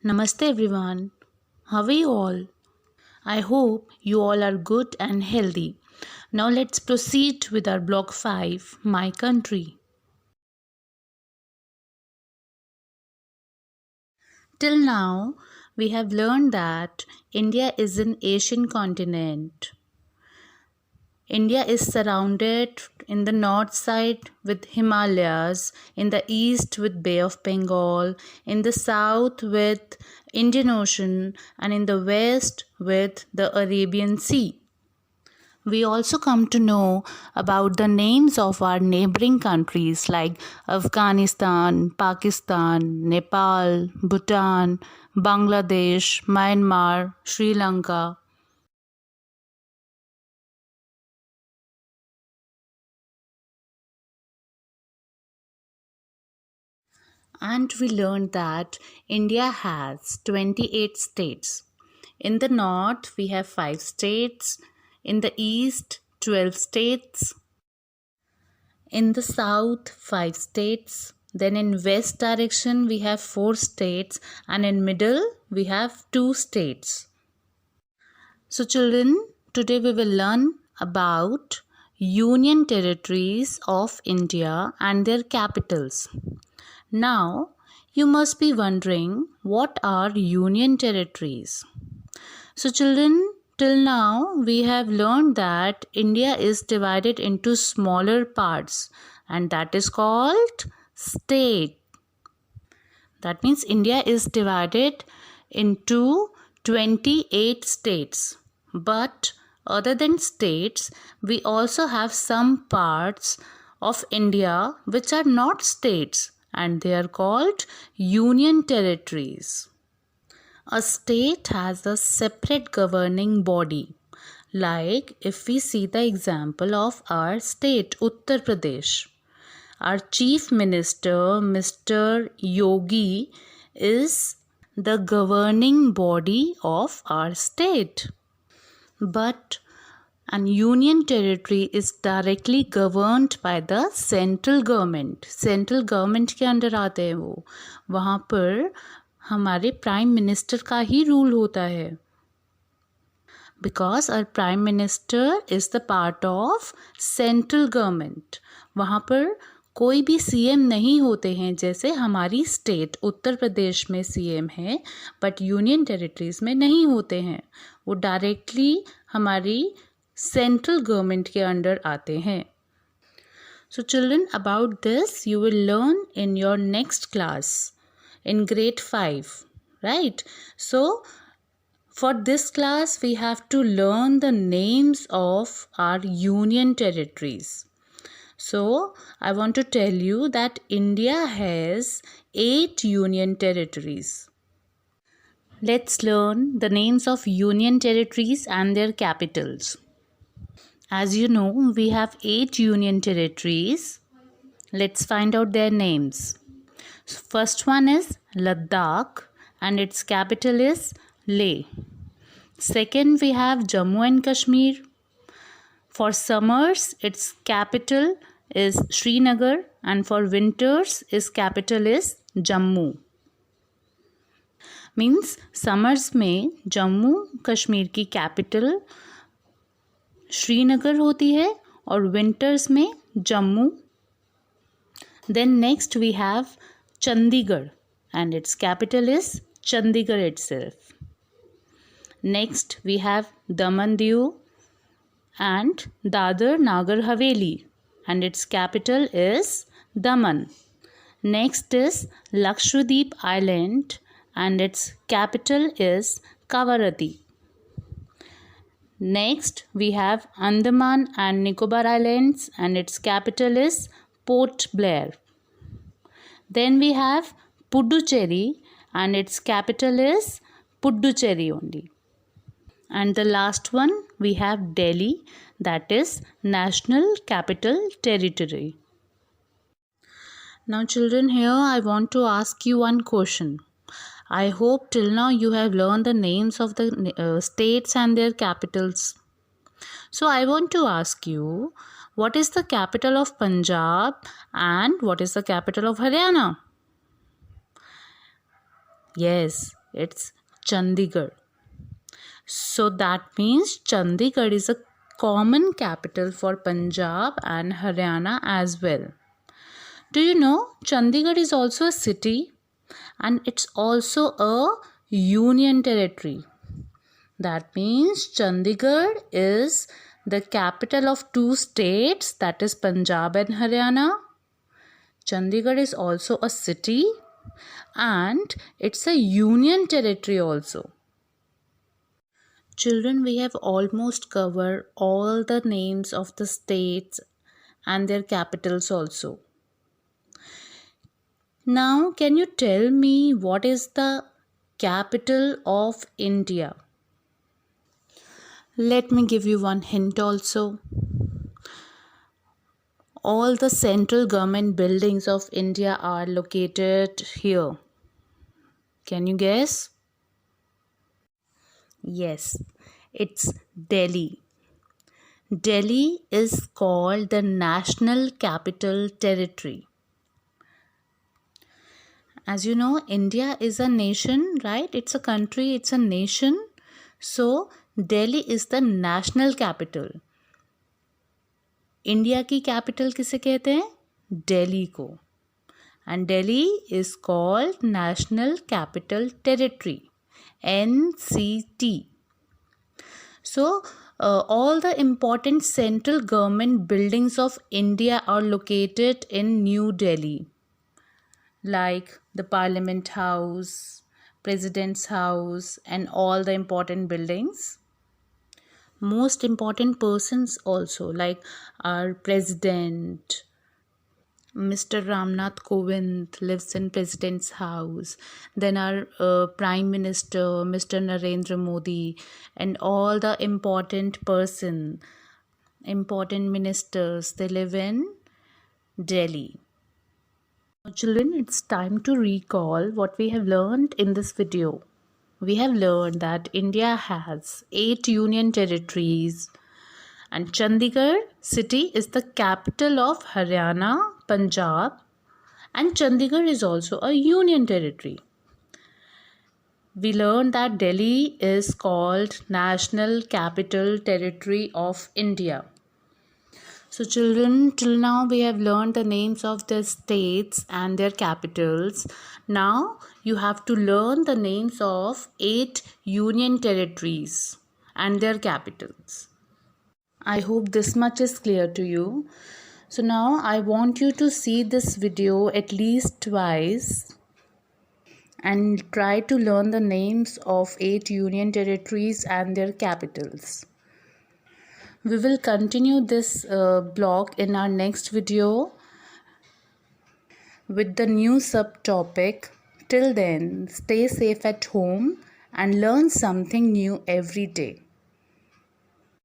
Namaste everyone. How are you all? I hope you all are good and healthy. Now let's proceed with our block 5, My Country. Till now, we have learned that India is an Asian continent. India is surrounded in the north side with Himalayas, in the east with Bay of Bengal, in the south with Indian Ocean, and in the west with the Arabian Sea. We also come to know about the names of our neighboring countries like Afghanistan, Pakistan, Nepal, Bhutan, Bangladesh, Myanmar, Sri Lanka. And we learned that India has 28 states. In the north, we have 5 states. In the east, 12 states. In the south, 5 states. Then in west direction, we have 4 states. And in middle, we have 2 states. So children, today we will learn about Union territories of India and their capitals. Now, you must be wondering, what are union territories? So children, till now we have learned that India is divided into smaller parts and that is called state. That means India is divided into 28 states. But other than states, we also have some parts of India which are not states and they are called union territories. A state has a separate governing body. Like if we see the example of our state, Uttar Pradesh. Our Chief Minister, Mr. Yogi, is the governing body of our state. But an union territory is directly governed by the central government. Central government के अंदर आते हैं वो. वहाँ पर हमारे prime minister का ही rule होता है. Because our prime minister is the part of central government. वहाँ पर कोई भी सीएम नहीं होते हैं. जैसे हमारी स्टेट उत्तर प्रदेश में सीएम है बट यूनियन टेरिटरीज में नहीं होते हैं. वो डायरेक्टली हमारी सेंट्रल गवर्नमेंट के अंडर आते हैं. So children, about this you will learn in your next class in grade 5, right? So for this class we have to learn the names of our union territories. So I want to tell you that India has 8 union territories. Let's learn the names of union territories and their capitals. As you know, we have 8 union territories. Let's find out their names. First one is Ladakh and its capital is Leh. Second, we have Jammu and Kashmir. For summers, its capital is Srinagar and for winters, its capital is Jammu. Means summers में जम्मू कश्मीर की capital Srinagar होती है और winters में Jammu. Then next we have Chandigarh and its capital is Chandigarh itself. Next we have Daman Diu and Dadar Nagar Haveli and its capital is Daman. Next is Lakshadweep Island and its capital is Kavarati. Next we have Andaman and Nicobar Islands and its capital is Port Blair. Then we have Puducherry and its capital is Puducherry only. And the last one we have Delhi, that is National Capital Territory. Now children, here I want to ask you one question. I hope till now you have learned the names of the states and their capitals. So I want to ask you, what is the capital of Punjab and what is the capital of Haryana? Yes, It's Chandigarh. So that means Chandigarh is a common capital for Punjab and Haryana as well. Do you know Chandigarh is also a city and it's also a union territory. That means Chandigarh is the capital of two states, that is Punjab and Haryana. Chandigarh is also a city and it's a union territory also. Children, we have almost covered all the names of the states and their capitals also. Now, can you tell me what is the capital of India? Let me give you one hint also. All the central government buildings of India are located here. Can you guess? Yes, it's Delhi. Delhi is called the National Capital Territory. As you know, India is a nation, right? It's a country, it's a nation. So, Delhi is the national capital. India की capital किसे कहते हैं? दिल्ली को. And Delhi is called National Capital Territory, NCT. So, all the important central government buildings of India are located in New Delhi, like the Parliament House, President's House, and all the important buildings. Most important persons also, like our President, Mr. Ramnath Kovind lives in President's House. Then our Prime Minister, Mr. Narendra Modi, and all the important ministers, they live in Delhi. Now, children, it's time to recall what we have learned in this video. We have learned that India has 8 union territories. And Chandigarh city is the capital of Haryana, Punjab, and Chandigarh is also a union territory. We learned that Delhi is called National Capital Territory of India. So children, till now we have learned the names of the states and their capitals. Now you have to learn the names of 8 union territories and their capitals. I hope this much is clear to you. So now I want you to see this video at least twice and try to learn the names of 8 union territories and their capitals. We will continue this block in our next video with the new subtopic. Till then, stay safe at home and learn something new every day.